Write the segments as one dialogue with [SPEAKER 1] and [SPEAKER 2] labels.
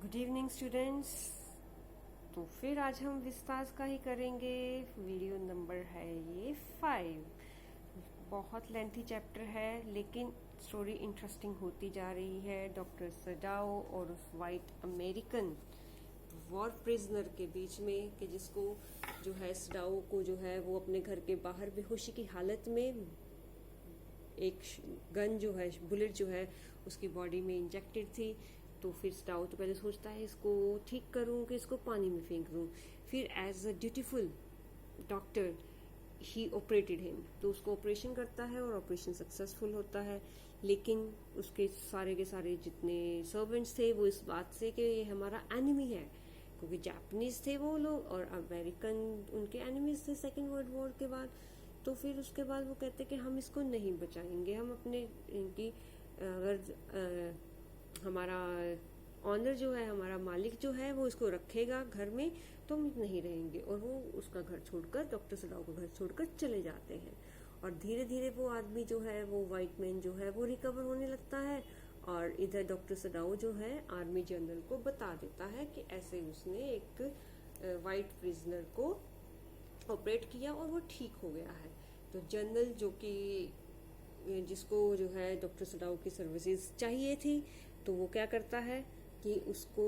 [SPEAKER 1] Good evening students. तो फिर आज हम विस्तार का ही करेंगे। वीडियो नंबर है ये 5। बहुत लेंथी चैप्टर है लेकिन स्टोरी इंटरेस्टिंग होती जा रही है। डॉक्टर सडाओ और उस वाइट अमेरिकन वॉर प्रिजनर के बीच में कि जिसको जो है सडाओ को जो है वो अपने घर के बाहर बेहोशी की हालत में एक गन जो है बुलेट जो है उसकी बॉडी में इंजेक्टेड थी। तो फिर सडाओ तो पहले सोचता है इसको ठीक करूं कि इसको पानी में फेंक दूं। फिर as a dutiful doctor he operated him, तो उसको ऑपरेशन करता है और ऑपरेशन सक्सेसफुल होता है। लेकिन उसके सारे के सारे जितने सर्वेंट्स थे वो इस बात से कि ये हमारा एनिमी है, क्योंकि जापानीज थे वो लोग और अमेरिकन उनके एनिमीज थे सेकेंड वर्ल्ड वॉर के बाद। तो फिर उसके बाद वो कहते कि हम इसको नहीं बचाएंगे, हम अपने इनकी अगर हमारा ऑनर जो है, हमारा मालिक जो है वो इसको रखेगा घर में तो हम नहीं रहेंगे। और वो उसका घर छोड़कर, डॉक्टर सडाओ का घर छोड़कर चले जाते हैं। और धीरे धीरे वो आदमी जो है, वो व्हाइट मैन जो है वो रिकवर होने लगता है। और इधर डॉक्टर सडाओ जो है आर्मी जनरल को बता देता है कि ऐसे उसने एक व्हाइट प्रिजनर को ऑपरेट किया और वो ठीक हो गया है। तो जनरल जो कि जिसको जो है डॉक्टर सडाओ की सर्विसेज चाहिए थी, तो वो क्या करता है कि उसको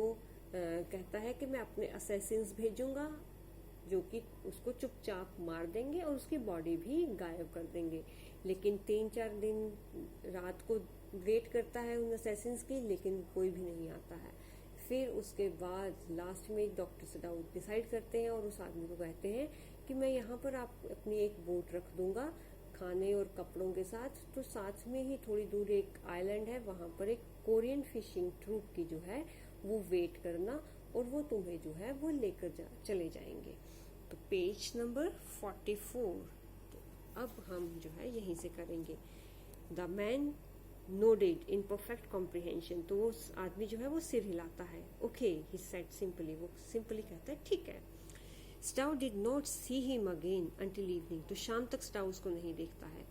[SPEAKER 1] कहता है कि मैं अपने असैसिन्स भेजूंगा जो कि उसको चुपचाप मार देंगे और उसकी बॉडी भी गायब कर देंगे। लेकिन 3-4 दिन रात को वेट करता है उन असैसिन्स की, लेकिन कोई भी नहीं आता है। फिर उसके बाद लास्ट में डॉक्टर सडाओ डिसाइड करते हैं और उस आदमी को कहते हैं कि मैं यहाँ पर आप अपनी एक बोट रख दूंगा खाने और कपड़ों के साथ, तो साथ में ही थोड़ी दूर एक आइलैंड है, वहां पर एक कोरियन फिशिंग ट्रूप की जो है वो वेट करना और वो तुम्हें जो है वो लेकर चले जाएंगे। तो पेज नंबर 44। तो अब हम जो है यहीं से करेंगे। The man nodded in perfect comprehension, तो वो आदमी जो है वो सिर हिलाता है। ओके ही सेड सिंपली, वो सिंपली कहता है ठीक है। Sadao did not see him again until evening, तो शाम तक स्टाउ उसको नहीं देखता है।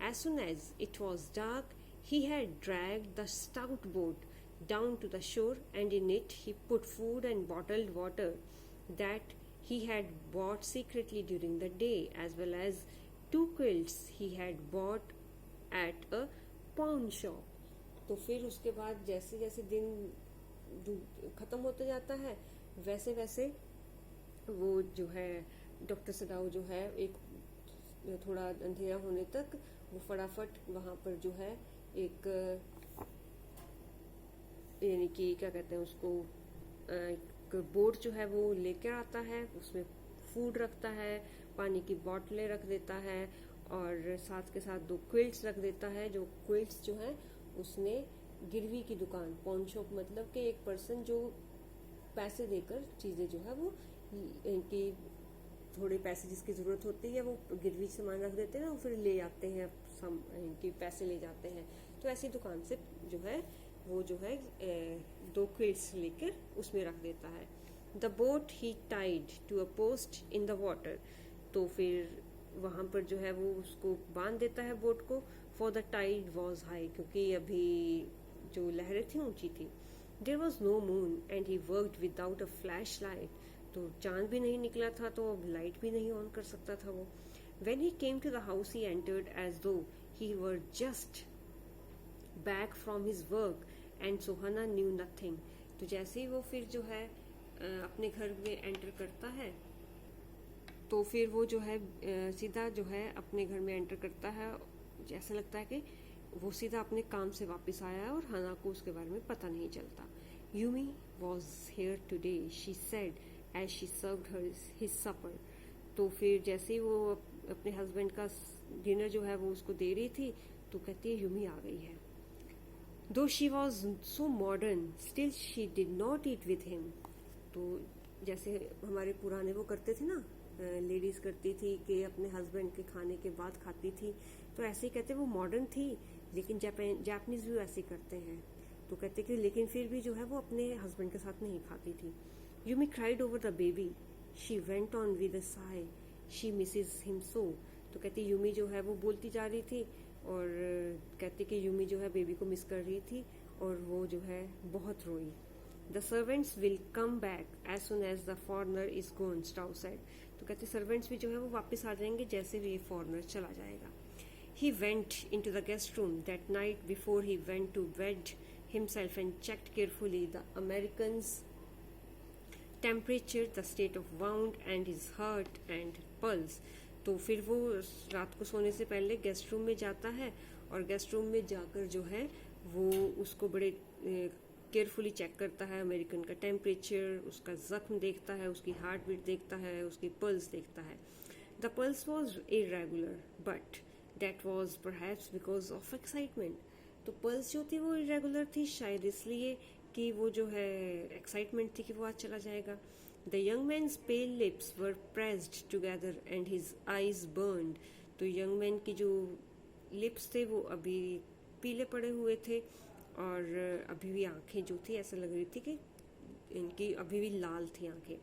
[SPEAKER 1] As soon as it was dark he had dragged the stout boat down to the shore, and in it he put food and bottled water that he had bought secretly during the day, as well as 2 quilts he had bought at a pawn shop. तो फिर उसके बाद जैसे जैसे दिन खत्म होता जाता है वैसे वैसे वो जो है डॉक्टर सडाओ जो है एक थोड़ा अंधेरा होने तक वो फटाफट वहां पर जो है एक यानी कि क्या कहते हैं उसको, एक बोट जो है वो लेकर आता है, उसमें फूड रखता है, पानी की बोतलें रख देता है और साथ के साथ 2 क्विल्ट्स रख देता है। जो क्विल्ट्स जो है उसने गिरवी की दुकान, पॉन शॉप, मतलब कि एक पर्सन जो पैसे देकर चीजें जो है वो इनकी थोड़े पैसे जिसकी जरूरत होती है वो गिरवी सामान रख देते हैं और फिर ले आते हैं, इनकी पैसे ले जाते हैं। तो ऐसी दुकान से जो है वो जो है 2 क्विल्ट्स लेकर उसमें रख देता है। The boat he tied to a post in the water, तो फिर वहां पर जो है वो उसको बांध देता है बोट को। For the tide was high, क्योंकि अभी जो लहरें थी ऊंची थी। There was no moon and he worked without a flash light, तो चांद भी नहीं निकला था तो अब लाइट भी नहीं ऑन कर सकता था वो। When he came to the house he entered as though he were just back from his work and Sohana knew nothing. तो जैसे ही वो फिर जो है अपने घर में एंटर करता है तो फिर वो जो है सीधा जो है अपने घर में एंटर करता है, जैसा लगता है कि वो सीधा अपने काम से वापस आया है और हना को उसके बारे में पता नहीं चलता। Yumi was here today she said as she served her his supper, तो फिर जैसे ही वो अपने हस्बैंड का डिनर जो है वो उसको दे रही थी तो कहती है यूमी आ गई है। दो she was so modern still she did not eat with him, तो जैसे हमारे पुराने वो करते थे ना, लेडीज करती थी कि अपने हस्बैंड के खाने के बाद खाती थी, तो ऐसे ही कहते वो मॉडर्न थी, लेकिन जापानीज भी ऐसे करते हैं। तो कहते कि लेकिन फिर भी जो है वो अपने हस्बैंड के साथ नहीं खाती थी। Yumi cried over the baby, she went on with a Sai, she Mrs him so, तो कहती यूमी जो है वो बोलती जा रही थी और कहती कि यूमी जो है बेबी को मिस कर रही थी और वो जो है बहुत रोई। The servants will come back as soon as the foreigner is gone, Sadao said. तो कहते सर्वेंट्स भी जो है वो वापस आ जाएंगे जैसे भी ये फॉरनर चला जाएगा। He went into the guest room that night before he went to bed himself and checked carefully the American's temperature, the state of wound and his heart and pulse. तो फिर वो रात को सोने से पहले गेस्ट रूम में जाता है और गेस्ट रूम में जाकर जो है वो उसको बड़े केयरफुली चेक करता है, अमेरिकन का टेम्परेचर, उसका जख्म देखता है, उसकी हार्ट बीट देखता है, उसकी पल्स देखता है। The pulse was irregular but that was perhaps because of excitement. तो पल्स जो थी वो इरेगुलर थी, शायद इसलिए कि वो जो है एक्साइटमेंट थी कि वो आज चला जाएगा। The young man's pale lips were pressed together and his eyes burned. तो यंग मैन की जो लिप्स थे वो अभी पीले पड़े हुए थे और अभी भी आंखें जो थी ऐसा लग रही थी कि इनकी अभी भी लाल थी आंखें।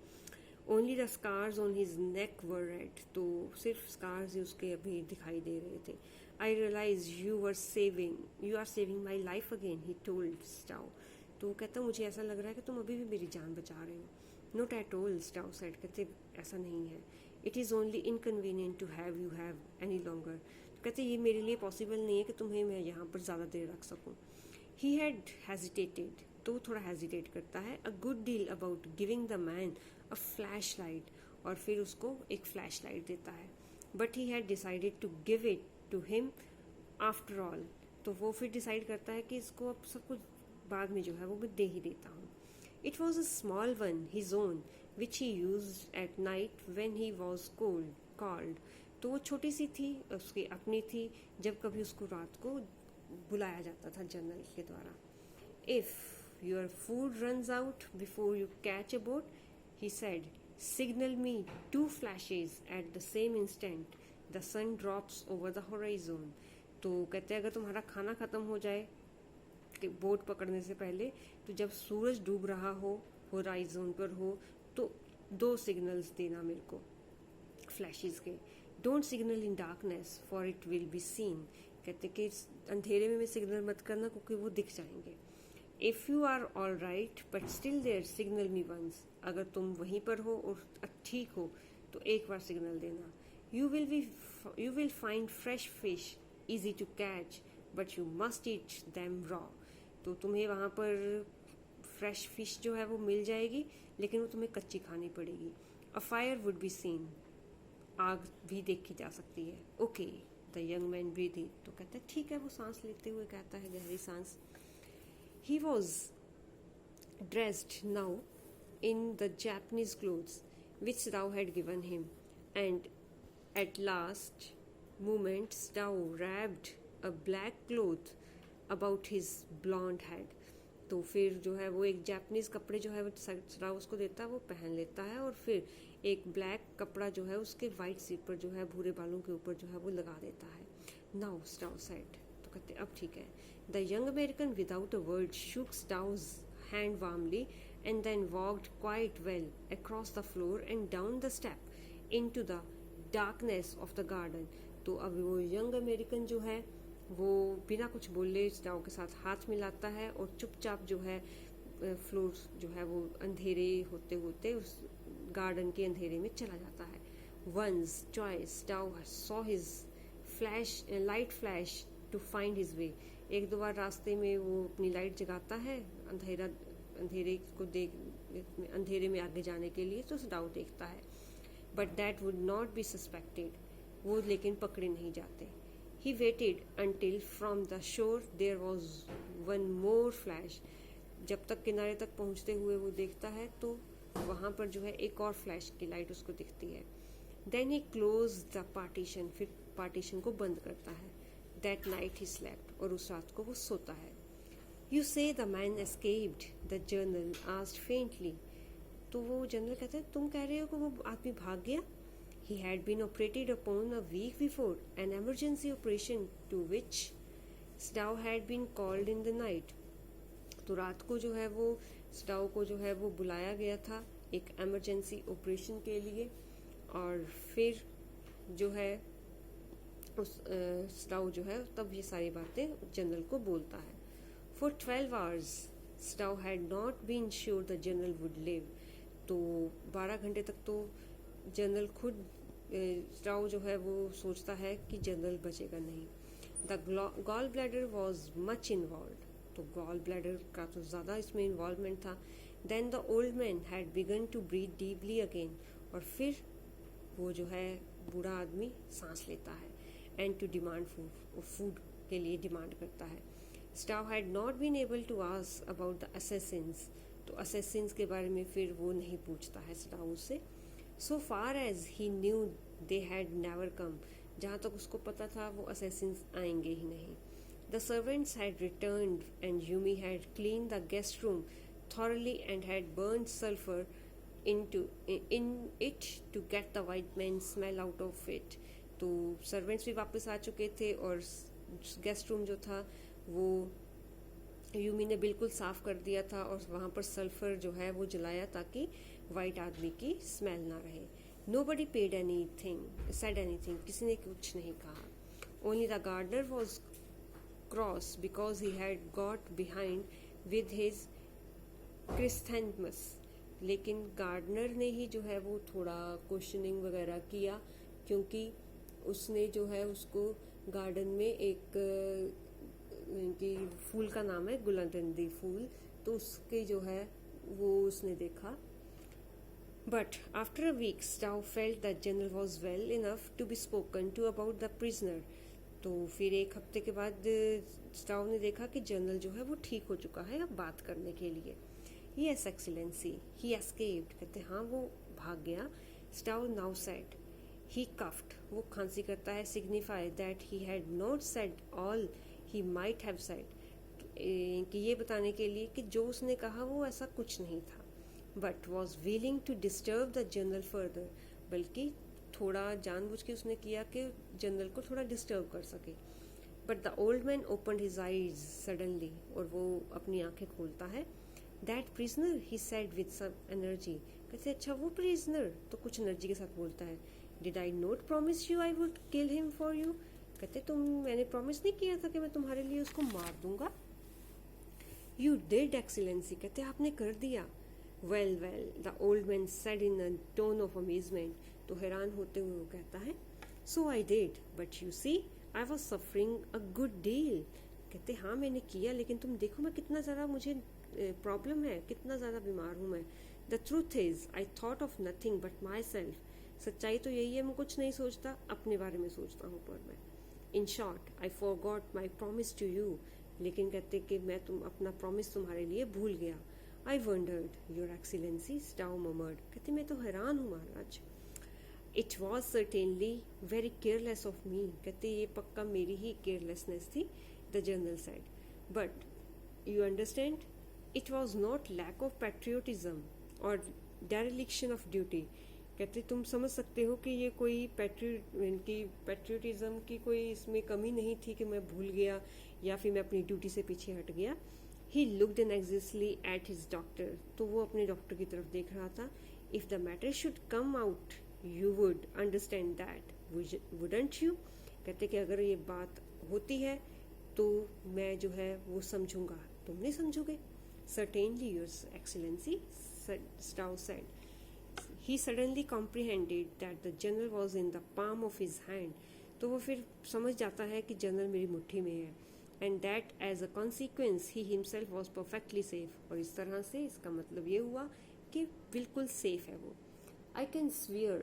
[SPEAKER 1] Only the scars on his neck were red. तो सिर्फ स्कार्स ही उसके अभी दिखाई दे रहे थे। I realize you are saving my life again, he told Sadao. तो वो कहता मुझे ऐसा लग रहा है कि तुम अभी भी मेरी जान बचा रहे हो। Not at all, Sadao said. कहते ऐसा नहीं है। It is only inconvenient to have you have any longer. तो कहते ये मेरे लिए पॉसिबल नहीं है कि तुम्हें मैं यहाँ पर ज़्यादा देर रख सकूँ। ही हैड हेजिटेटेड, तो थोड़ा हेजिटेट करता है, a good deal about giving the man a flash light, और फिर उसको एक फ्लैश लाइट देता है। But he had decided to give it to him after all. तो वो फिर डिसाइड करता है कि इसको अब सब कुछ बाद में जो है वो मैं दे ही देता हूँ। It was a small one, his own, which he used at night when he was called. तो वो छोटी सी थी, उसकी अपनी थी, जब कभी उसको रात को बुलाया जाता था जनरल के द्वारा। If your food runs out before you catch a boat, he said, signal me 2 flashes at the same instant the sun drops over the horizon। तो कहते हैं अगर तुम्हारा खाना खत्म हो जाए कि बोट पकड़ने से पहले, तो जब सूरज डूब रहा हो, होराइजन पर हो, तो 2 सिग्नल्स देना मेरे को, फ्लैशेस के। Don't signal in darkness for it will be seen. कहते कि अंधेरे में सिग्नल मत करना क्योंकि वो दिख जाएंगे। If you are all right but still there signal me once. अगर तुम वहीं पर हो और ठीक हो तो एक बार सिग्नल देना। You will find fresh fish easy to catch but you must eat them raw. तो तुम्हें वहाँ पर फ्रेश फिश जो है वो मिल जाएगी, लेकिन वो तुम्हें कच्ची खानी पड़ेगी। A fire would be seen, आग भी देखी जा सकती है। Okay, the young man breathe. तो कहता है ठीक है, वो सांस लेते हुए कहता है, गहरी सांस। He was dressed now in the Japanese clothes which Rao had given him, and at last moment Rao wrapped a black cloth about his blonde head। तो फिर जो है वो एक जापानीज कपड़े जो है वो राव उसको देता है, वो पहन लेता है, और फिर एक ब्लैक कपड़ा जो है उसके वाइट सिर पर जो है भूरे बालों के ऊपर जो है वो लगा देता है। Now Rao said. तो कहते अब ठीक है। The young American without a word shook Stow's hand warmly and then walked quite well across the floor and down the step into the darkness of the garden। तो अब वो यंग अमेरिकन जो है वो बिना कुछ बोले स्टाउ के साथ हाथ मिलाता है और चुपचाप जो है फ्लोर जो है वो अंधेरे होते होते उस गार्डन के अंधेरे में चला जाता है। Once twice Sadao saw his light flash to find his way. एक दो बार रास्ते में वो अपनी लाइट जगाता है अंधेरे को देख, अंधेरे में आगे जाने के लिए, तो स्टाउ देखता है। But that would not be suspected, वो लेकिन पकड़े नहीं जाते। He waited until from the shore there was one more flash। जब तक किनारे तक पहुंचते हुए वो देखता है तो वहाँ पर जो है एक और फ्लैश की लाइट उसको दिखती है। Then he closed the partition, फिर पार्टीशन को बंद करता है। That night he slept, और उस रात को वो सोता है। You say the man escaped, the journal asked faintly। तो वो जनरल कहता है तुम कह रहे हो कि वो आदमी भाग गया? He had been operated upon a week before, an emergency operation to which Stow had been called in the night। तो रात को जो है वो स्टाउ को जो है वो बुलाया गया था एक एमरजेंसी ऑपरेशन के लिए, और फिर जो है उस स्टाउ जो है तब ये सारी बातें जनरल को बोलता है। For 12 hours Sadao had not been sure the general would live. तो 12 घंटे तक तो जनरल खुद स्टाउ जो है वो सोचता है कि जनरल बचेगा नहीं। The gall bladder was much involve. तो गॉल ब्लैडर का तो ज़्यादा इसमें इन्वॉल्वमेंट था। Then the old man had begun to breathe deeply again. और फिर वो जो है बूढ़ा आदमी सांस लेता है। एंड टू डिमांड फूड के लिए डिमांड करता है। Sadao had not been able to ask about the assassins. तो असैसिन्स के बारे में फिर वो नहीं पूछता है स्टाउ से। So far as he knew they had never come. जहाँ तक उसको पता था वो असैसिन्स आएंगे ही नहीं। The servants had returned and Yumi had clean the guest room thoroughly and had burned sulfur in it to get the white man smell out of it। तो servants भी वापस आ चुके थे और गेस्ट रूम जो था वो यूमी ने बिल्कुल साफ कर दिया था और वहाँ पर सल्फर जो है वो जलाया ताकि वाइट आदमी की स्मेल ना रहे। Nobody paid said anything, किसी ने कुछ नहीं कहा। Only the gardener was cross because he had got behind with his क्रिस्थैंथमस। लेकिन गार्डनर ने ही जो है वो थोड़ा क्वेश्चनिंग वगैरह किया, क्योंकि उसने जो है उसको गार्डन में एक कि फूल का नाम है गुलंडंदी फूल, तो उसके जो है वो उसने देखा। But after a week Sadao felt that general was well enough to be spoken to about the prisoner. तो फिर एक हफ्ते के बाद स्टाउ ने देखा कि जनरल जो है वो ठीक हो चुका है अब बात करने के लिए। Yes, Excellency, he escaped। कहते हाँ वो भाग गया। Stow now said, he coughed, वो खांसी करता है, signify that he had not said all he might have said। कि ये बताने के लिए कि जो उसने कहा वो ऐसा कुछ नहीं था। But was willing to disturb the general further। बल्कि थोड़ा जानबूझ के उसने किया कि जनरल को थोड़ा डिस्टर्ब कर सके। But the old man opened his eyes suddenly। और वो अपनी आंखें खोलता है। That prisoner, he said with some energy। कहते अच्छा वो prisoner, तो कुछ एनर्जी के साथ बोलता है। Did I not promise you I would kill him for you। कहते मैंने प्रॉमिस नहीं किया था कि मैं तुम्हारे लिए उसको मार दूंगा। You did, Excellency। कहते आपने कर दिया। Well, the old man said in a tone of amazement। तो हैरान होते हुए वो कहता है So I did, but you see, I was suffering a good deal। कहते हाँ मैंने किया, लेकिन तुम देखो मैं कितना ज़्यादा मुझे प्रॉब्लम है, कितना ज़्यादा बीमार हूँ मैं। The truth is I thought of nothing but my self. सच्चाई तो यही है मैं कुछ नहीं सोचता, अपने बारे में सोचता हूँ पर मैं। In short I forgot my promise to you. लेकिन कहते कि मैं अपना प्रॉमिस तुम्हारे लिए भूल गया। I wondered your excellency, Sadao murmured. कहते मैं तो हैरान हूँ महाराज। It was certainly very careless of me. कहते ये पक्का मेरी ही केयरलेसनेस थी। The general said but you understand it was not lack of patriotism और डेरिलिक्शन ऑफ ड्यूटी। कहते तुम समझ सकते हो कि ये कोई पैट्रियोटिज्म की कोई इसमें कमी नहीं थी कि मैं भूल गया या फिर मैं अपनी ड्यूटी से पीछे हट गया। He looked anxiously at his doctor. तो वो अपने डॉक्टर की तरफ देख रहा था। If the matter should come out you would understand that, wouldn't you. कहते कि अगर ये बात होती है तो मैं जो है वो समझूंगा, तुम नहीं समझोगे। Certainly, Your Excellency, Stow said. He suddenly comprehended that the general was in the palm of his hand। तो वो फिर समझ जाता है कि जनरल मेरी मुट्ठी में है। And that as a consequence he himself was perfectly safe। और इस तरह से इसका मतलब ये हुआ कि बिल्कुल सेफ है वो। I can swear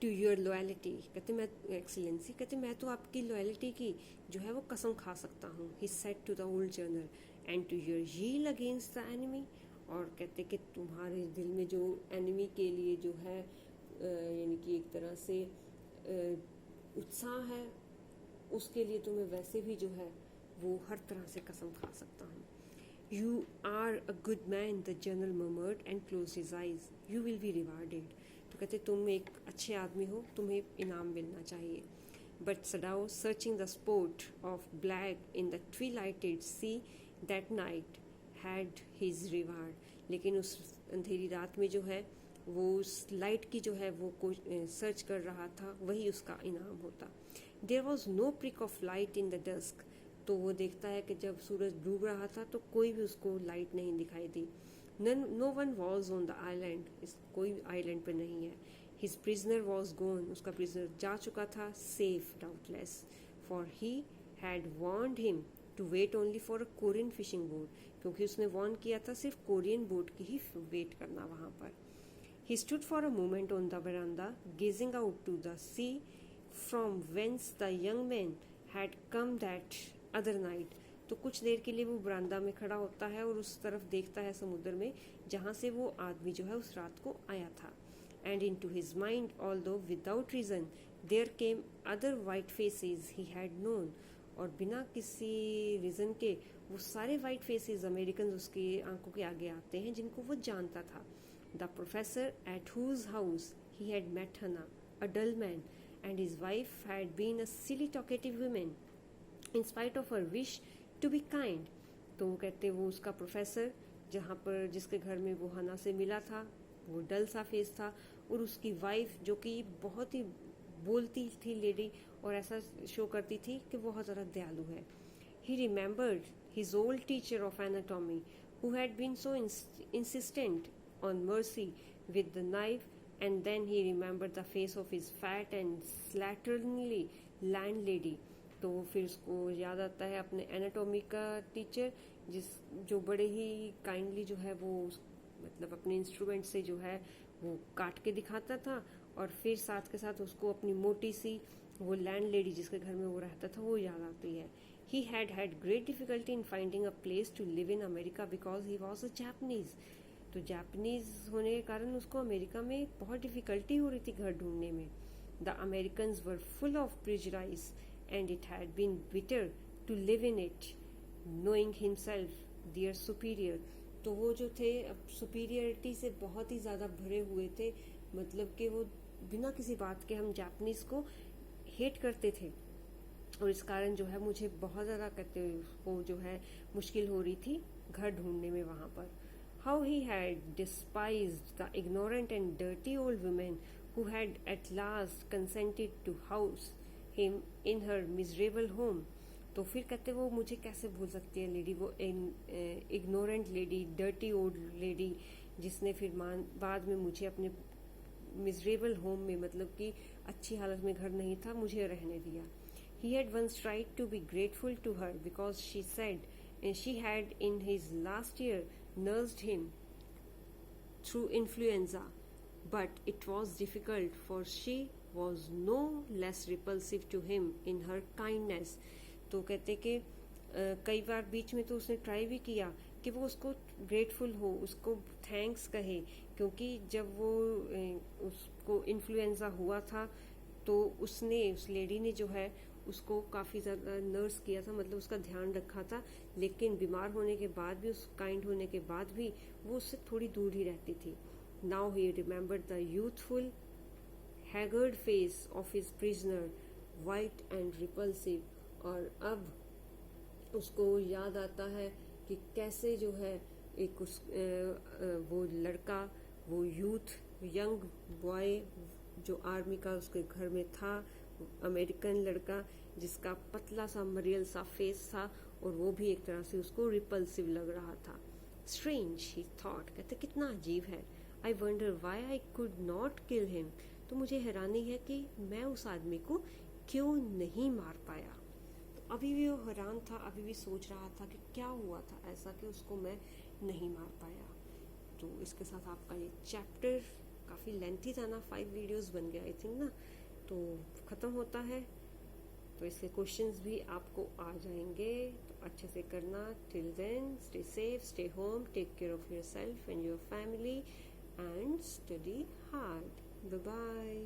[SPEAKER 1] to your loyalty। कहते मैं एक्सीलेंसी, कहते मैं तो आपकी लॉयल्टी की जो है वो कसम खा सकता हूँ। He said to the old general, and to your zeal against the enemy। और कहते कि तुम्हारे दिल में जो एनिमी के लिए जो है यानी कि एक तरह से उत्साह है, उसके लिए तो मैं वैसे भी जो है वो हर तरह से कसम खा सकता हूँ। You are a good man, the general murmured and close his eyes. You will be rewarded. तो कहते तुम एक अच्छे आदमी हो, तुम्हें इनाम मिलना चाहिए। But Sadao searching the spot of black in the twilighted sea that night had his reward. लेकिन उस अंधेरी रात में जो है वो उस लाइट की जो है वो सर्च कर रहा था, वही उसका इनाम होता। There was no prick of light in the dusk. तो वो देखता है कि जब सूरज डूब रहा था तो कोई भी उसको लाइट नहीं दिखाई दी. No one was on the island, कोई आइलैंड पे नहीं है. हिज प्रिजनर वॉज गोन, उसका प्रिजनर जा चुका था. Safe doubtless, for he had warned him to wait only for a Korean fishing boat, क्योंकि उसने वार्न किया था सिर्फ कोरियन बोट की ही वेट करना वहां पर. He stood for a moment on the veranda, gazing out to the sea from whence the young man had come that other night. तो कुछ देर के लिए वो बरामदा में खड़ा होता है और उस तरफ देखता है समुद्र में जहाँ से वो आदमी जो है उस रात को आया था. And into his mind, although without reason, there came other white faces he had known. और बिना किसी रीज़न के वो सारे वाइट फेसेस अमेरिकन उसकी आंखों के आगे आते हैं जिनको वो जानता था. The professor at whose house he had met Hannah, a dull man, and his wife had been a silly talkative woman, in spite of her wish to be kind. तो वो कहते वो उसका प्रोफेसर जहाँ पर जिसके घर में वो हना से मिला था वो डल सा फेस था, और उसकी वाइफ जो कि बहुत ही बोलती थी लेडी और ऐसा शो करती थी कि बहुत ज़्यादा दयालु है. He remembered his old teacher of anatomy who had been so insistent on mercy with the knife, and then he remembered the face of his fat and slatternly landlady. तो फिर उसको याद आता है अपने एनाटॉमी का टीचर जो बड़े ही काइंडली जो है वो मतलब अपने इंस्ट्रूमेंट से जो है वो काट के दिखाता था, और फिर साथ के साथ उसको अपनी मोटी सी वो लैंडलेडी जिसके घर में वो रहता था वो याद आती है. He had great difficulty in finding a place to live in America because he was a Japanese. तो जापानीज होने के कारण उसको अमेरिका में बहुत डिफिकल्टी हो रही थी घर ढूंढने में. The Americans were full of prejudice and it had been bitter to live in it, knowing himself their superior. तो वो जो थे अब सुपीरियरिटी से बहुत ही ज़्यादा भरे हुए थे, मतलब कि वो बिना किसी बात के हम जापानीज को हेट करते थे, और इस कारण जो है मुझे बहुत ज़्यादा कहते वो जो है मुश्किल हो रही थी घर ढूंढने में वहाँ पर. How he had despised the ignorant and dirty old woman who had at last consented to house him in her miserable home. तो फिर कहते वो मुझे कैसे भूल सकती है लेडी, वो ignorant lady, dirty old lady, जिसने फिर बाद में मुझे अपने मिजरेबल होम में, मतलब कि अच्छी हालत में घर नहीं था, मुझे रहने दिया. He had once tried to be grateful to her because she said she had in his last year nursed him through influenza, but it was difficult for she was no less repulsive to him in her kindness. तो कहते कि कई बार बीच में तो उसने try भी किया कि वो उसको ग्रेटफुल हो, उसको थैंक्स कहे, क्योंकि जब वो उसको इन्फ्लुएंजा हुआ था तो उसने उस लेडी ने जो है उसको काफ़ी ज़्यादा नर्स किया था, मतलब उसका ध्यान रखा था, लेकिन बीमार होने के बाद भी, उस काइंड होने के बाद भी वो उससे थोड़ी दूर ही रहती थी. Now he remembered the youthful haggard face of his prisoner, white and repulsive. और अब उसको याद आता है कि कैसे जो है एक वो लड़का, वो यूथ, यंग बॉय जो आर्मी का उसके घर में था, अमेरिकन लड़का जिसका पतला सा मरियल सा फेस था, और वो भी एक तरह से उसको रिपल्सिव लग रहा था. स्ट्रेंज ही थॉट, कहते कितना अजीब है. I wonder why I could not kill him. तो मुझे हैरानी है कि मैं उस आदमी को क्यों नहीं मार पाया. तो अभी भी वो हैरान था, अभी भी सोच रहा था कि क्या हुआ था ऐसा कि उसको मैं नहीं मार पाया. तो इसके साथ आपका ये चैप्टर काफ़ी लेंथी था ना, 5 वीडियोस बन गया आई थिंक ना, तो ख़त्म होता है. तो इसके क्वेश्चंस भी आपको आ जाएंगे, तो अच्छे से करना. Till then stay safe, stay home, take care of yourself and your family, and study hard. Bye bye.